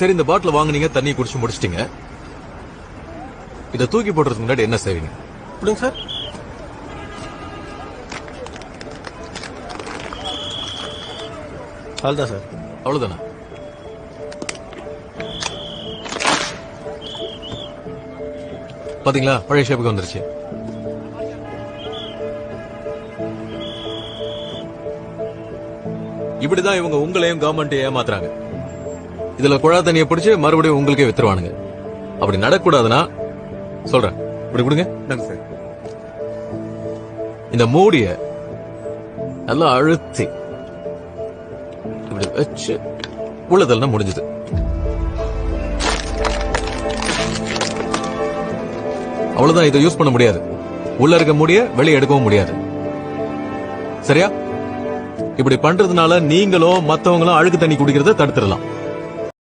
சரி, இந்த பாட்டில் வாங்குனீங்க, தண்ணி குடிச்சு முடிச்சிட்டீங்க. இதை தூக்கி போடுறதுக்கு முன்னாடி என்ன செய்வீங்க? கொடுங்க சார். அவ்வளோதான் சார். அவ்வளவுதானா? பாத்தீங்களா, பழைய ஷேப்புக்கு வந்துருச்சு. இப்படிதான் இவங்க உங்களையும் கவர்மெண்ட்டையும் ஏமாத்துறாங்க. இதுல குழா தண்ணியை பிடிச்சு மறுபடியும் உங்களுக்கே வித்துருவானுங்க. அப்படி நடக்கூடாதுன்னா சொல்றேன், இப்படி கொடுங்க. சார். இந்த மூடிய நல்லா அழுத்தி இப்படி வச்சு உள்ளதெல்லாம் முடிஞ்சது. அவ்வளவுதான். இதை யூஸ் பண்ண முடியாது. உள்ள இருக்க மூடிய வெளியே எடுக்கவும் முடியாது. சரியா? இப்படி பண்றதுனால நீங்களும் மத்தவங்களும் அழுக்கு தண்ணி குடிக்கிறத தடுத்துடலாம்.